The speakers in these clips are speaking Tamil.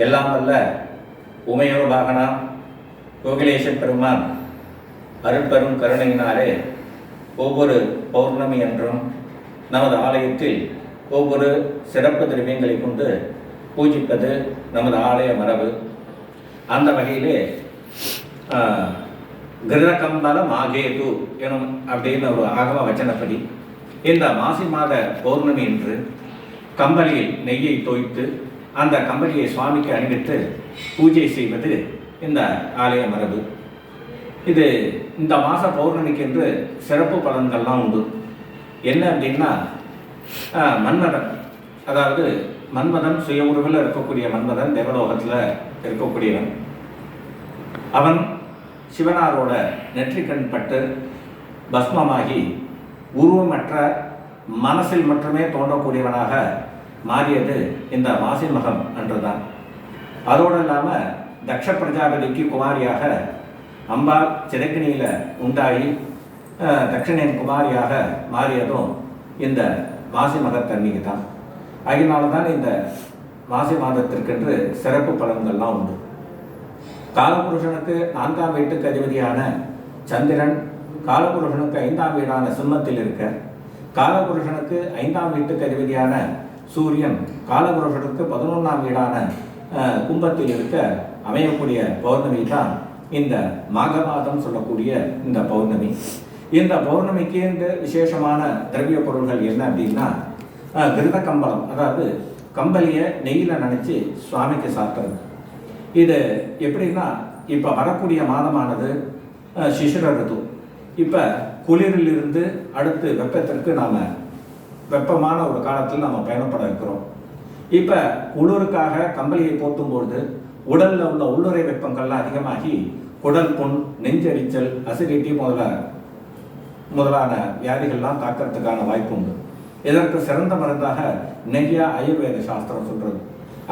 எல்லாம் வல்ல உமையோர் வாகனா கோகிலேச பெருமான் அருட்பெரும் கருணையினாலே ஒவ்வொரு பௌர்ணமி என்றும் நமது ஆலயத்தில் ஒவ்வொரு சிறப்பு திரவியங்களை கொண்டு பூஜிப்பது நமது ஆலய மரபு. அந்த வகையிலே கிருதகம்பல மாகேது எனும் அப்படின்னு ஒரு ஆகம வச்சனப்படி இந்த மாசி மாத பௌர்ணமி என்று கம்பளியில் நெய்யை தோய்த்து அந்த கம்பளியை சுவாமிக்கு அணிவித்து பூஜை செய்வது இந்த ஆலய மரபு. இது இந்த மாத பௌர்ணமிக்கு என்று சிறப்பு பலன்கள்லாம் உண்டு. என்ன அப்படின்னா, மன்மதன், அதாவது மன்மதன் சுய உருவில் இருக்கக்கூடிய மன்மதன் தேவலோகத்தில் இருக்கக்கூடியவன். அவன் சிவனாரோட நெற்றிக்கண் பட்டு பஸ்மமாகி உருவமற்ற மனசில் மட்டுமே தோன்றக்கூடியவனாக மாறியது இந்த மாசி மகம் அன்றுதான். அதோடு இல்லாமல் தக்ஷ பிரஜாபதிக்கு குமாரியாக அம்பாள் சிறக்கினியில் உண்டாகி தட்சிணியின் குமாரியாக மாறியதும் இந்த மாசி மகத்தன்னைக்கு தான். அதனால தான் இந்த மாசி மாதத்திற்கென்று சிறப்பு பலன்கள்லாம் உண்டு. காலபுருஷனுக்கு 4ஆம் வீட்டுக்கு அதிபதியான சந்திரன் காலபுருஷனுக்கு 5ஆம் வீடான சிம்மத்தில் இருக்க, காலபுருஷனுக்கு 5ஆம் வீட்டுக்கு அதிபதியான சூரியன் காலபுருஷனுக்கு 11ஆம் வீடான கும்பத்தில் இருக்க அமையக்கூடிய பௌர்ணமி தான் இந்த மாக மாதம் சொல்லக்கூடிய இந்த பௌர்ணமி. இந்த பௌர்ணமிக்கு இந்த விசேஷமான திரவிய பொருள்கள் என்ன அப்படின்னா, கிருத கம்பளம், அதாவது கம்பளியை நெய்யில் நினச்சி சுவாமிக்கு சாப்பிட்றது. இது எப்படின்னா, இப்போ வரக்கூடிய மாதமானது சிசிர ரிது. இப்போ குளிரிலிருந்து அடுத்து வெப்பத்திற்கு நாம் வெப்பமான ஒரு காலத்தில் நாம் பயணப்பட இருக்கிறோம். இப்போ குளிருக்காக கம்பளியை போர்த்தும்பொழுது உடலில் உள்ள உள்ளுறை வெப்பங்கள்லாம் அதிகமாகி குடல் புண், நெஞ்சரிச்சல், அசிடிட்டி முதலான வியாதிகள்லாம் தாக்கிறதுக்கான வாய்ப்பு உண்டு. இதற்கு சிறந்த மருந்தாக நெய்யா ஆயுர்வேத சாஸ்திரம் சொல்கிறது.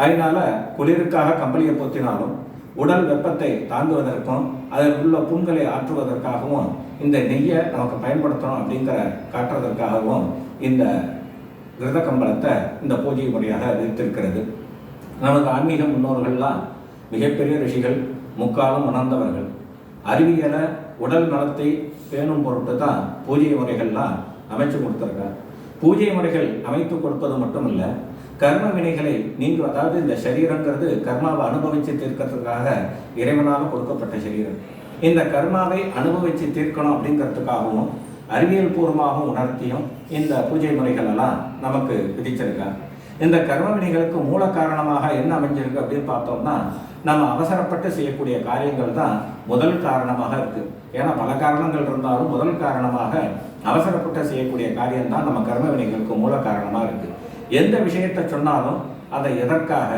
அதனால குளிருக்காக கம்பளியை போத்தினாலும் உடல் வெப்பத்தை தாங்குவதற்கும் அதில் உள்ள புண்களை ஆற்றுவதற்காகவும் இந்த நெய்யை நமக்கு பயன்படுத்தணும் அப்படிங்கிற காட்டுறதற்காகவும் இந்த கிருத கம்பளத்தை இந்த பூஜை முறையாக வைத்திருக்கிறது. நமக்கு ஆன்மீக முன்னோர்கள்லாம் மிகப்பெரிய ரிஷிகள், முக்காலம் உணர்ந்தவர்கள். அறிவியலை, உடல் நலத்தை பேணும் பொருட்டு தான் பூஜை முறைகள்லாம் அமைச்சு கொடுத்துருக்காங்க. பூஜை முறைகள் அமைத்து கொடுப்பது மட்டும் இல்லை, கர்ம வினைகளை நீங்கள், அதாவது இந்த சரீரங்கிறது கர்மாவை அனுபவித்து தீர்க்கிறதுக்காக இறைவனால் கொடுக்கப்பட்ட சரீரம். இந்த கர்மாவை அனுபவித்து தீர்க்கணும் அப்படிங்கிறதுக்காகவும் அறிவியல் பூர்வமாகவும் உணர்த்தியும் இந்த பூஜை முறைகள் எல்லாம் நமக்கு விதிச்சிருக்காங்க. இந்த கர்ம வினைகளுக்கு மூல காரணமாக என்ன அமைஞ்சிருக்கு அப்படின்னு பார்த்தோம்னா, நம்ம அவசரப்பட்டு செய்யக்கூடிய காரியங்கள் தான் முதல் காரணமாக இருக்குது. ஏன்னா பல காரணங்கள் இருந்தாலும் முதல் காரணமாக அவசரப்பட்டு செய்யக்கூடிய காரியம்தான் நம்ம கர்ம வினைகளுக்கு மூல காரணமாக இருக்குது. எந்த விஷயத்தை சொன்னாலும் அதை எதற்காக,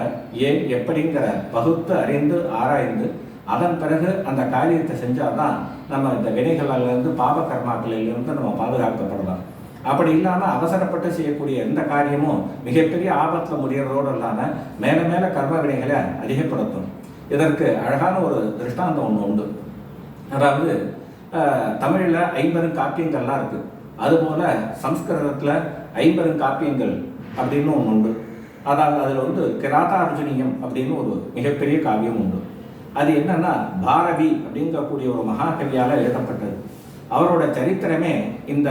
ஏன், எப்படிங்கிற பகுத்து அறிந்து ஆராய்ந்து அதன் பிறகு அந்த காரியத்தை செஞ்சால்தான் நம்ம இந்த வினைகளிலிருந்து பாப கர்மாக்களிலிருந்து நம்ம பாதுகாக்கப்படலாம். அப்படி இல்லாமல் அவசரப்பட்டு செய்யக்கூடிய எந்த காரியமும் மிகப்பெரிய ஆபத்தில் முடிகிறதோடு இல்லாமல் மேலே மேலே கர்ம வினைகளை அதிகப்படுத்தும். இதற்கு அழகான ஒரு திருஷ்டாந்தம் ஒன்று உண்டு. அதாவது தமிழில் 50 காப்பியங்கள்லாம் இருக்குது. அதுபோல் சம்ஸ்கிருதத்தில் 50 காப்பியங்கள் அப்படின்னு ஒன்று உண்டு. அதாவது அதில் கிராதார்ஜுனியம் அப்படின்னு ஒரு மிகப்பெரிய காவியம் உண்டு. அது என்னன்னா, பாரவி அப்படிங்கக்கூடிய ஒரு மகாகவியால் எழுதப்பட்டது. அவரோட சரித்திரமே இந்த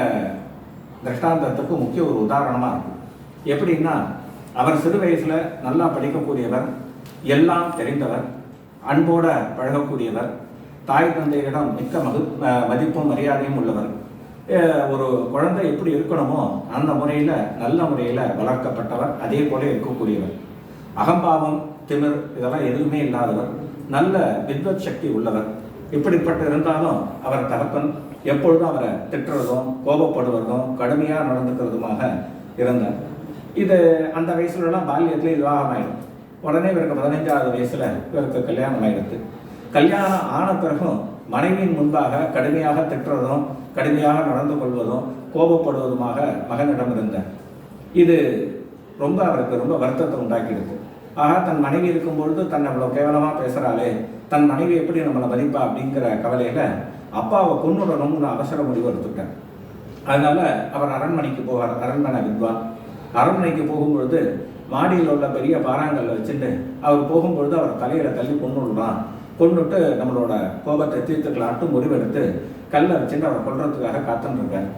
திருஷ்டாந்தத்துக்கு முக்கிய ஒரு உதாரணமாக இருக்கும். எப்படின்னா, அவர் சிறு வயசில் நல்லா படிக்கக்கூடியவர், எல்லாம் தெரிந்தவர், அன்போட பழகக்கூடியவர், தாய் தந்தையிடம் மிக்க மதிப்பும் மரியாதையும் உள்ளவர். ஒரு குழந்தை எப்படி இருக்கணுமோ அந்த முறையில், நல்ல முறையில் வளர்க்கப்பட்டவர். அதே போல இருக்கக்கூடியவர். அகம்பாவம், திமிர் இதெல்லாம் எதுவுமே இல்லாதவர், நல்ல வித்வத் சக்தி உள்ளவர். இப்படிப்பட்ட இருந்தாலும் அவர் தகப்பன் எப்பொழுதும் அவரை திட்டுறதும் கோபப்படுவதும் கடுமையாக நடந்துக்கிறதுமாக இருந்தார். இது அந்த வயசுலலாம் பால்யத்திலே விவாகம் ஆயிடும். உடனே இவருக்கு 15ஆவது வயசில் இவருக்கு கல்யாணம் ஆயிடுது. கல்யாணம் ஆன பிறகும் மனைவியின் முன்பாக கடுமையாக திட்டுறதும் கடுமையாக நடந்து கொள்வதும் கோபப்படுவதுமாக மகனிடம் இருந்தார். இது அவருக்கு ரொம்ப வருத்தத்தை உண்டாக்கிடுது. ஆக தன் மனைவி இருக்கும்பொழுது தன்னை அவ்வளோ கேவலமாக பேசுகிறாளே, தன் மனைவி எப்படி நம்மளை மதிப்பா அப்படிங்கிற கவலையில் அப்பாவை கொன்னுடணும்னு அவசர முடிவு எடுத்துட்டார். அதனால் அவர் அரண்மனைக்கு போவார். அரண்மனை வித்வான். அரண்மனைக்கு போகும்பொழுது மாடியில் உள்ள பெரிய பாறாங்கல்ல வச்சுட்டு அவர் போகும்பொழுது அவர் தலையில் தள்ளி கொண்டுடுறான். கொண்டுட்டு நம்மளோட கோபத்தை தீர்த்துக்கலான்ட்டு முடிவெடுத்து கல்லை வச்சுட்டு அவரை கொல்றதுக்காக காத்துன்னு இருக்கார்.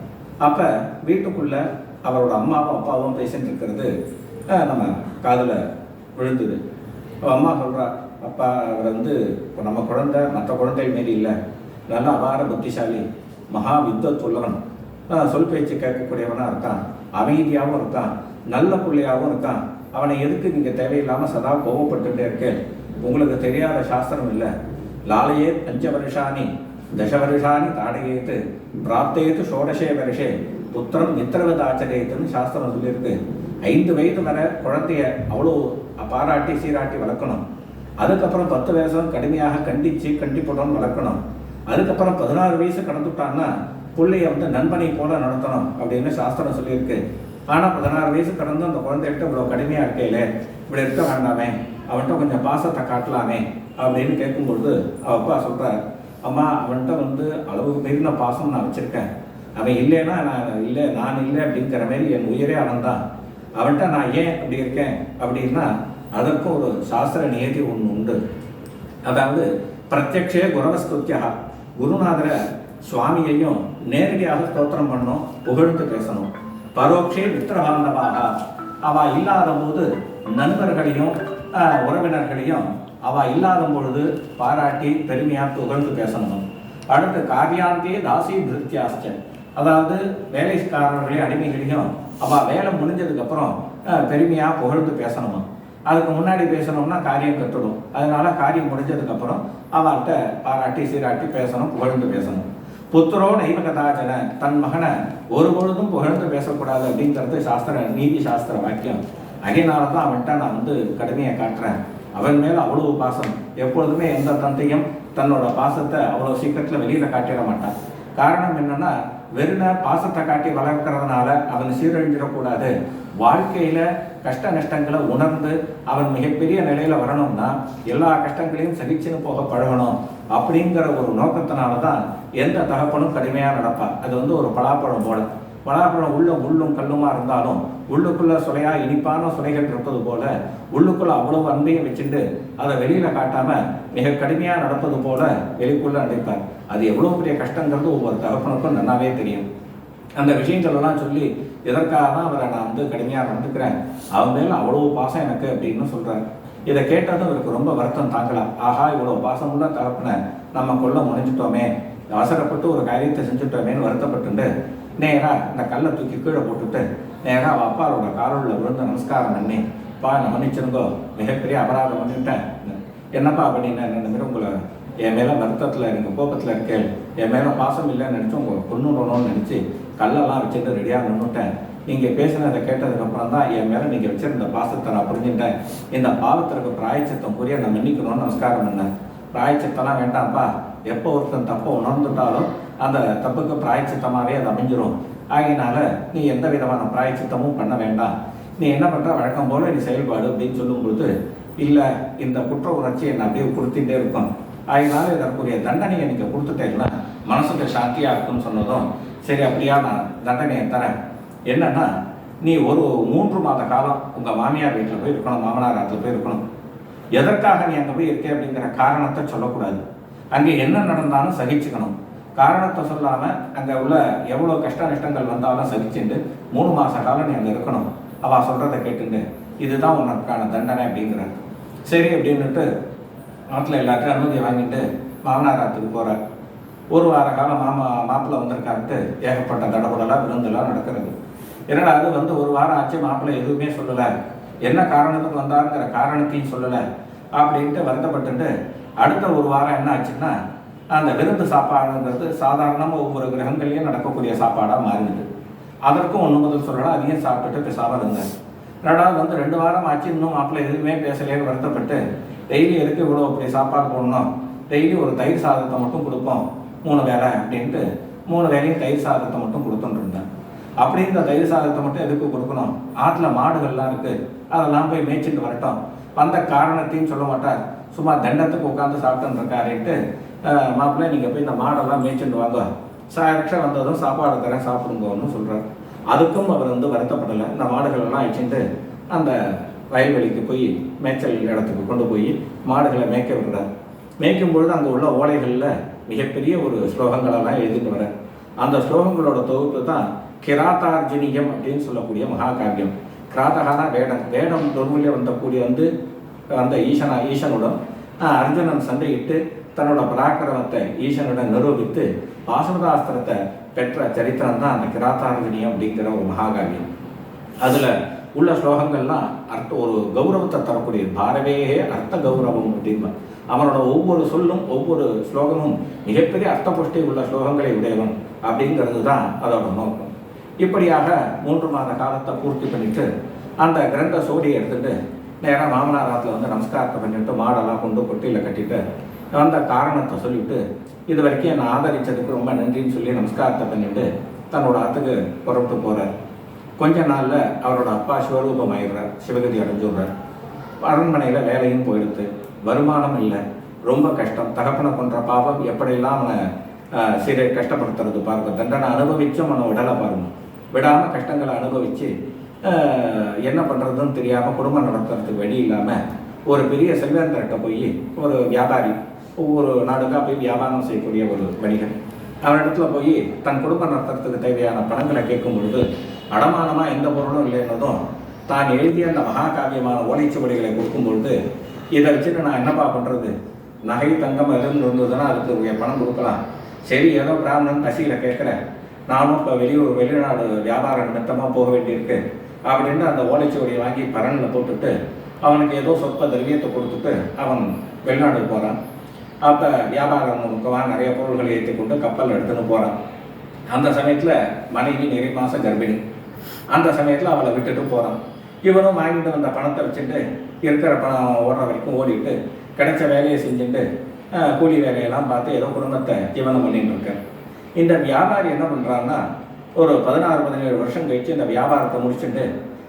அப்போ வீட்டுக்குள்ளே அவரோட அம்மாவும் அப்பாவும் பேசிட்டு இருக்கிறது நம்ம காதில் விழுந்தது. அம்மா சொல்கிறா, அப்பா அவர் இப்போ நம்ம குழந்தை மற்ற குழந்தைகள் மாரி இல்லை, நல்ல அபார புத்திசாலி, மகா வித்வத் உள்ளவன், சொல் பேச்சு கேட்கக்கூடியவனாக இருக்கான், அமைதியாகவும் இருக்கான், நல்ல பிள்ளையாகவும் இருக்கான். அவனை எதுக்கு நீங்கள் தேவையில்லாமல் சதா கோவப்பட்டுட்டே இருக்கேன்? உங்களுக்கு தெரியாத சாஸ்திரம் இல்லை. லாலையே 5 வருஷானி 10 வருஷானி தாடையேத்து பிராப்தேத்து ஷோடசே வருஷே புத்திரம் மித்திரவத ஆச்சரியத்துன்னு சாஸ்திரம் சொல்லியிருக்கு. 5 வயது வரை குழந்தைய அவ்வளோ பாராட்டி சீராட்டி வளர்க்கணும். அதுக்கப்புறம் 10 வயசும் கடுமையாக கண்டிப்புடன் வளர்க்கணும். அதுக்கப்புறம் 16 வயசு கடந்துட்டான்னா பிள்ளைய நண்பனை போல நடத்தணும் அப்படின்னு சாஸ்திரம் சொல்லியிருக்கு. ஆனால் 16 வயசு கடந்து அந்த குழந்தைகிட்ட இவ்வளோ கடுமையாக இருக்கையில இப்படி இருக்க வேண்டாமே, அவன்கிட்ட கொஞ்சம் பாசத்தை காட்டலாமே அப்படின்னு கேட்கும்பொழுது அவள் அப்பா சொல்கிறார், அம்மா அவன்கிட்ட அளவுக்கு மீறின பாசம் நான் வச்சுருக்கேன். அவன் இல்லைன்னா நான் இல்லை அப்படிங்கிற மாதிரி என் உயிரே அவன் தான். அவன்கிட்ட நான் ஏன் அப்படி இருக்கேன் அப்படின்னா அதற்கும் ஒரு சாஸ்திர நியதி ஒன்று உண்டு. அதாவது பிரத்யக்ஷே குரவஸ்துத்தியா, குருநாதரை சுவாமியையும் நேரடியாக ஸ்தோத்திரம் பண்ணணும், புகழ்ந்து பேசணும். பரோட்சே மித்திரபாந்தவாக, அவள் இல்லாத போது நண்பர்களையும் உறவினர்களையும் அவள் இல்லாத பொழுது பாராட்டி பெருமையாக புகழ்ந்து பேசணும். அடுத்து காரியாந்தே தாசி திருத்தியாஸ்ட, அதாவது வேலைக்காரர்களையும் அடிமைகளையும் அவள் வேலை முடிஞ்சதுக்கப்புறம் பெருமையாக புகழ்ந்து பேசணுமா. அதுக்கு முன்னாடி பேசணும்னா காரியம் கட்டுடும். அதனால காரியம் முடிஞ்சதுக்கப்புறம் அவள்கிட்ட பாராட்டி சீராட்டி பேசணும், புகழ்ந்து பேசணும். புத்திரோ நைவகதாச்சன, தன் மகனை ஒரு பொழுதும் புகழ்ந்து பேசக்கூடாது அப்படிங்கிறது சாஸ்திர நீதி சாஸ்திர வாக்கியம். அதனால தான் அவன்கிட்ட நான் கடுமையை காட்டுறேன். அவன் மேலே அவ்வளவு பாசம். எப்பொழுதுமே எந்த தந்தையும் தன்னோட பாசத்தை அவ்வளோ சீக்கிரத்தில் வெளியில் காட்டிட மாட்டான். காரணம் என்னன்னா, வெறும் பாசத்தை காட்டி வளர்க்கறதுனால அவன் சீரழிஞ்சிடக்கூடாது. வாழ்க்கையில் கஷ்ட நஷ்டங்களை உணர்ந்து அவன் மிகப்பெரிய நிலையில் வரணும்னா எல்லா கஷ்டங்களையும் சகிச்சுன்னு போக பழகணும் அப்படிங்கிற ஒரு நோக்கத்தினால தான் எந்த தகப்பனும் கடுமையாக நடப்பார். அது ஒரு பலாப்பழம் போல. பலாப்பழம் உள்ளும் கல்லுமா இருந்தாலும் உள்ளுக்குள்ள சுளையா இனிப்பான சுளைகள் இருப்பது போல உள்ளுக்குள்ள அவ்வளவு அன்பையும் வச்சுட்டு அதை வெளியில காட்டாம மிக கடுமையாக நடப்பது போல வெளிக்குள்ள நடிப்பார். அது எவ்வளவு பெரிய கஷ்டங்கிறது ஒவ்வொரு தகப்பனுக்கும் நல்லாவே தெரியும். அந்த விஷயங்கள் எல்லாம் சொல்லி எதற்காக தான் அவரை நான் கடுமையாக நடந்துக்கிறேன், அவன் மேல அவ்வளவு பாசம் எனக்கு அப்படின்னு சொல்றாரு. இதை கேட்டதும் அவருக்கு ரொம்ப வருத்தம் தாங்கலாம். ஆஹா, இவ்வளவு பாசமுள்ள தகப்பனை நம்ம கொள்ள முடிஞ்சிட்டோமே, அவசரப்பட்டு ஒரு காரியத்தை செஞ்சுட்டோமேன்னு வருத்தப்பட்டு நேராக இந்த கல்லை தூக்கி கீழே போட்டுட்டு நேராக அவள் அப்பாவோட காலில் விழுந்து நமஸ்காரம் பண்ணி, பா நான் மன்னிச்சிருங்கோ, மிகப்பெரிய அபராதம் பண்ணிவிட்டேன், என்னப்பா அப்படின்னு இந்த மாதிரி உங்களை என் மேலே வருத்தத்தில் எனக்கு கோபத்தில் இருக்கேன், என் மேலே பாசம் இல்லைன்னு நினச்சி உங்களை கொண்டுடணும்னு நினச்சி கல்லெல்லாம் வச்சுட்டு ரெடியாக நின்றுட்டேன். நீங்கள் பேசினதை கேட்டதுக்கப்புறம் தான் என் மேலே நீங்கள் வச்சிருந்த பாசத்தை நான் புரிஞ்சுட்டேன். இந்த பாவத்திற்கு பிராயச்சித்தம் கூறிய நான் மன்னிக்கணும்னு நமஸ்காரம் பண்ணேன். பிராயச்சித்தம்லாம் வேண்டாம்ப்பா, எப்போ ஒருத்தன் தப்பை உணர்ந்துட்டாலும் அந்த தப்புக்கு பிராயச்சித்தமாகவே அது அமைஞ்சிரும். ஆகினால நீ எந்த விதமான பிராயச்சித்தமும் பண்ண வேண்டாம், நீ என்ன பண்ணுற வழக்கம் போல் நீ செயல்பாடு அப்படின்னு சொல்லும் பொழுது, இல்லை இந்த குற்ற உணர்ச்சி என்னை அப்படியே கொடுத்துட்டே இருக்கும், அதனால இதற்குரிய தண்டனையை நீங்கள் கொடுத்துட்டேன்னா மனசுக்கு சாந்தியாக இருக்குன்னு சொன்னதும், சரி அப்படியா நான் தண்டனையை தரேன். என்னன்னா, நீ ஒரு 3 மாத காலம் உங்கள் மாமியார் வீட்டில் போய் இருக்கணும், மாமனார் வீட்டில் போய் இருக்கணும். எதற்காக நீ அங்கே போய் இருக்கே அப்படிங்கிற காரணத்தை சொல்லக்கூடாது. அங்கே என்ன நடந்தாலும் சகிச்சுக்கணும். காரணத்தை சொல்லாமல் அங்கே உள்ள எவ்வளோ கஷ்ட நஷ்டங்கள் வந்தாலும் சகிச்சுட்டு 3 மாத காலம் நீ அங்கே இருக்கணும். அவள் சொல்கிறத கேட்டுண்டு இதுதான் உனக்கான தண்டனை அப்படிங்கிறார். சரி அப்படின்னுட்டு நாட்டில் எல்லாத்தையும் அனுமதி வாங்கிட்டு மாமனார் ஆற்றுக்கு போகிறார். 1 வார காலம் மாப்பிள்ளை வந்திருக்காருட்டு ஏகப்பட்ட தடபடலாம் விருந்தெல்லாம் நடக்கிறது. என்னடா அது 1 வாரம் ஆச்சு, மாப்பிள்ளை எதுவுமே சொல்லலை, என்ன காரணத்துக்கு வந்தாருங்கிற காரணத்தையும் சொல்லலை அப்படின்ட்டு வருத்தப்பட்டுட்டு அடுத்த 1 வாரம் என்ன ஆச்சுன்னா, அந்த விருந்து சாப்பாடுங்கிறது சாதாரணமாக ஒவ்வொரு கிரகங்கள்லையும் நடக்கக்கூடிய சாப்பாடாக மாறிடுது. அதற்கும் ஒன்று முதல் சொல்லலாம், அதையும் சாப்பிட்டுட்டு பேசாமல் இருந்தேன். ரெண்டாவது 2 வாரம் ஆச்சு, இன்னும் மாப்பிள்ளை எதுவுமே பேசலையே வருத்தப்பட்டு, டெய்லி எதுக்கு இவ்வளோ அப்படி சாப்பாடு போடணும், டெய்லி ஒரு தயிர் சாதத்தை மட்டும் கொடுப்போம் 3 வேளை அப்படின்ட்டு 3 வேளையும் தயிர் சாதத்தை மட்டும் கொடுத்துட்டு இருந்தேன். அப்படி இந்த தயிர் சாதத்தை மட்டும் எதுக்கு கொடுக்கணும், ஆற்றில் மாடுகள்லாம் இருக்குது, அதெல்லாம் போய் மேய்ச்சிட்டு வரட்டும், வந்த காரணத்தையும் சொல்ல மாட்டார், சும்மா தண்டத்துக்கு உட்காந்து சாப்பிட்டுன்னு இருக்காருன்ட்டு, மாப்பிள்ளை நீங்கள் போய் இந்த மாடெல்லாம் மேய்ச்சிட்டு வாங்க, சாயரக்ஷம் வந்ததும் சாப்பாடு தரேன் சாப்பிடுங்கன்னு சொல்கிறார். அதுக்கும் அவர் வருத்தப்படலை. இந்த மாடுகளெல்லாம் அழிச்சுட்டு அந்த வயல்வெளிக்கு போய் மேய்ச்சல் இடத்துக்கு கொண்டு போய் மாடுகளை மேய்க்க விடுறார். மேய்க்கும் பொழுது அங்கே உள்ள ஓலைகளில் மிகப்பெரிய ஒரு ஸ்லோகங்களெல்லாம் எழுதிட்டு வர அந்த ஸ்லோகங்களோட தொகுப்பு தான் கிராதார்ஜுனியம் அப்படின்னு சொல்லக்கூடிய மகாகாவியம். கிராதகான வேடம், வேடம் தொர்விலே வந்தக்கூடிய அந்த ஈசனுடன் அர்ஜுனன் சண்டையிட்டு தன்னோட பராக்கிரமத்தை ஈசனுடன் நிரூபித்து பாசுபதாஸ்திரத்தை பெற்ற சரித்திரம் தான் அந்த கிராதார்ஜுனியம் அப்படிங்கிற ஒரு மகாகாவியம். அதில் உள்ள ஸ்லோகங்கள்லாம் ஒரு கௌரவத்தை தரக்கூடிய பாரவேயே அர்த்த கௌரவம் அப்படின்பா. அவனோட ஒவ்வொரு சொல்லும் ஒவ்வொரு ஸ்லோகமும் மிகப்பெரிய அர்த்த புஷ்டி உள்ள ஸ்லோகங்களை உடையவன் அப்படிங்கிறது தான் அதோட நோக்கம். இப்படியாக 3 மாத காலத்தை பூர்த்தி பண்ணிட்டு அந்த கிரந்த சோடியை எடுத்துட்டு நேராக மாமனாராத்தில் நமஸ்காரத்தை பண்ணிட்டு மாடெல்லாம் கொண்டு கொட்டியில் கட்டிட்டு அந்த காரணத்தை சொல்லிவிட்டு இது வரைக்கும் என்னை ஆதரித்ததுக்கு ரொம்ப நன்றின்னு சொல்லி நமஸ்காரத்தை பண்ணிட்டு தன்னோட ஆற்றுக்கு புறப்பட்டு போகிறார். கொஞ்ச நாளில் அவரோட அப்பா சிவரூபம் ஆயிடுறார், சிவகதி அடைஞ்சுடுறார். அரண்மனையில் வேலையும் போயிடுது, வருமானம் இல்லை, ரொம்ப கஷ்டம். தகப்பனை கொன்ற பாவம் எப்படியெல்லாம் அவனை சிறை கஷ்டப்படுத்துறது பாருங்க. தண்டனை அனுபவிச்சும் அவனை விடலை பாருங்க. விடாமல் கஷ்டங்களை அனுபவித்து என்ன பண்ணுறதுன்னு தெரியாமல் குடும்பம் நடத்துறதுக்கு வழி இல்லாமல் ஒரு பெரிய செல்வேந்தர்கிட்ட போய் ஒரு வியாபாரி, ஒவ்வொரு நாடுக்காக போய் வியாபாரம் செய்யக்கூடிய ஒரு வணிகன், அவனிடத்துல போய் தன் குடும்பம் நடத்துறதுக்கு தேவையான பணங்களை கேட்கும் பொழுது அடமானமாக எந்த பொருளும் இல்லைன்னதும் தான் எழுதிய அந்த மகாகாவியமான ஓலைச்சுவடிகளை கொடுக்கும் பொழுது இதை வச்சுட்டு நான் என்னப்பா பண்ணுறது, நகை தங்கம் எதுவும் இருந்ததுன்னா அதுக்கு பணம் கொடுக்கலாம், சரி ஏதோ பிராமணன் பசியில் கேட்குறேன், நானும் இப்போ வெளிநாடு வியாபார நிமித்தமாக போக வேண்டியிருக்கு அப்படின்னு அந்த ஓலைச்சுவடியை வாங்கி பரனில் போட்டுட்டு அவனுக்கு ஏதோ சொற்ப திரவியத்தை கொடுத்துட்டு அவன் வெளிநாடு போகிறான். அப்போ வியாபாரம் முக்கமாக நிறைய பொருள்களை ஏற்றி கொண்டு கப்பல் எடுத்துன்னு போகிறான். அந்த சமயத்தில் மனைவி நிறை மாத கர்ப்பிணி. அந்த சமயத்தில் அவளை விட்டுட்டு போகிறான். இவனும் வாங்கிட்டு வந்த பணத்தை வச்சுட்டு இருக்கிற பணம் ஓடுற வரைக்கும் ஓடிட்டு கிடைச்ச வேலையை செஞ்சுட்டு கூலி வேலையெல்லாம் பார்த்து ஏதோ குடும்பத்தை ஜீவனம் பண்ணிட்டு இருக்கார். இந்த வியாபாரி என்ன பண்ணுறான்னா ஒரு 16-17 வருஷம் கழித்து இந்த வியாபாரத்தை முடிச்சுட்டு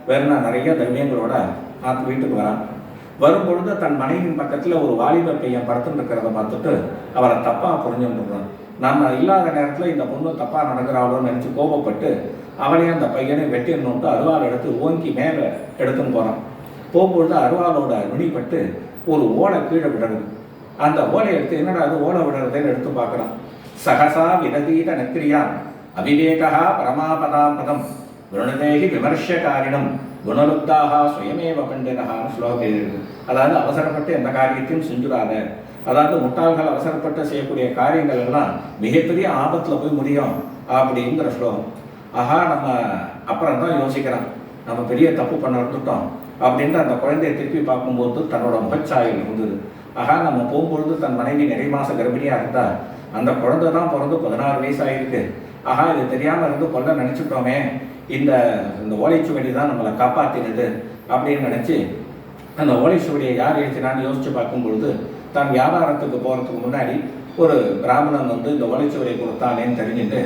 வேறுனா நிறைய திரவியங்களோட வீட்டுக்கு வரான். வரும்பொழுது தன் மனைவியின் பக்கத்தில் ஒரு வாலிப பையன் படுத்துட்டு இருக்கிறத பார்த்துட்டு அவரை தப்பாக புரிஞ்சுட்டுறான். நம்ம இல்லாத நேரத்தில் இந்த பொண்ணு தப்பாக நடக்கிறாளோன்னு நினச்சி கோபப்பட்டு அவளையும் அந்த பையனை வெட்டிடணுன்ட்டு அருவாள் எடுத்து ஓங்கி மேலே எடுத்துன்னு போகிறான். போகும்பொழுது அருவாளோட நுனிப்பட்டு ஒரு ஓலை கீழே விடுறது. அந்த ஓலை எடுத்து என்னடா அது ஓலை விடுறதுன்னு எடுத்து பார்க்குறான். சகசா விததீத நக்கிரியான் அவிவேகா பரமாபதாபதம் விருணதேகி விமர்சகாரிடம் குணலுப்தாக சுயமேவ பண்டிதகான்னு ஸ்லோகம் எழுது. அதாவது அவசரப்பட்டு எந்த காரியத்தையும் செஞ்சுடாத, அதாவது முட்டாள்கள் அவசரப்பட்டு செய்யக்கூடிய காரியங்கள் எல்லாம் மிகப்பெரிய ஆபத்தில் போய் முடியும் அப்படிங்கிற ஸ்லோகம். ஆஹா, நம்ம அப்புறம் தான் யோசிக்கிறான், நம்ம பெரிய தப்பு பண்ண வந்துட்டோம் அப்படின்ட்டு அந்த குழந்தையை திருப்பி பார்க்கும்போது தன்னோட முகச்சாயல் இருந்தது. ஆஹா, நம்ம போகும்பொழுது தன் மனைவி நிறை மாத கர்ப்பிணியாக இருந்தா அந்த குழந்தை தான் பிறந்து 16 வயசு ஆகிருக்கு. ஆஹா, இது தெரியாமல் இருந்து கொள்ள நினச்சிட்டோமே, இந்த ஓலைச்சுவடி தான் நம்மளை காப்பாற்றினது அப்படின்னு நினச்சி அந்த ஓலைச்சுவடியை யார் எழுதினான்னு யோசித்து பார்க்கும்பொழுது தான் வியாபாரத்துக்கு போகிறதுக்கு முன்னாடி ஒரு பிராமணன் இந்த ஓலைச்சுவடியை கொடுத்தானேன்னு தெரிஞ்சுட்டு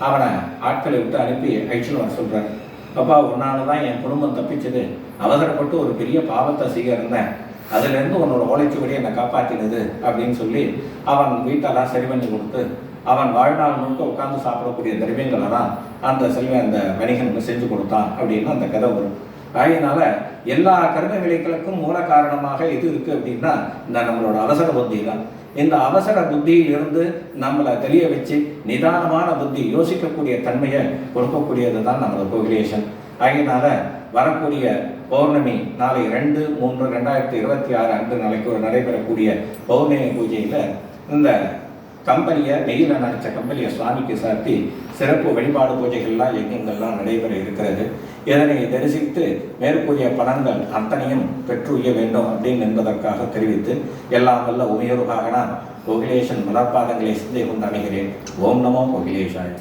அவனை ஆட்களை விட்டு அனுப்பி அழிச்சுன்னு வர சொல்கிறார். அப்பா, உன்னால தான் என் குடும்பம் தப்பிச்சது, அவசரப்பட்டு ஒரு பெரிய பாவத்தை செய்ய இருந்தேன், அதுலேருந்து உன்னோட ஓலைச்சுவடியை என்னை காப்பாற்றினது அப்படின்னு சொல்லி அவன் வீட்டெல்லாம் சரி பண்ணி கொடுத்து அவன் வாழ்நாள் முழுக்க உட்காந்து சாப்பிடக்கூடிய திரவியங்களெல்லாம் அந்த வணிகன் செஞ்சு கொடுத்தான் அப்படின்னு அந்த கதை வரும். அதனால எல்லா கர்ம விளைகளுக்கும் மூல காரணமாக எது இருக்குது அப்படின்னா இந்த நம்மளோட அவசர புத்தி தான். இந்த அவசர புத்தியிலிருந்து நம்மளை தெளிய வச்சு நிதானமான புத்தி யோசிக்கக்கூடிய தன்மையை கொடுக்கக்கூடியது தான் நம்மளோட கோகுலேஷன். அதனால வரக்கூடிய பௌர்ணமி நாளை 2/3/2026 அன்று நடைபெறக்கூடிய பௌர்ணமி பூஜையில் இந்த கம்பெனியை நெய்யில் நடித்த கம்பெனியை சுவாமிக்கு சாத்தி சிறப்பு வழிபாடு பூஜைகள்லாம் யஜ்ஞங்கள்லாம் நடைபெற இருக்கிறது. இதனை தரிசித்து மேற்கூறிய பலன்கள் அத்தனையும் பெற்றுய வேண்டும் அப்படின்னு என்பதற்காக தெரிவித்து எல்லாம் வல்ல உமையொருபாக நான் கோகுலேஷன் மலர்பாதங்களை சிந்தை கொண்டு அமைகிறேன். ஓம் நமோ கோகுலேஷாய.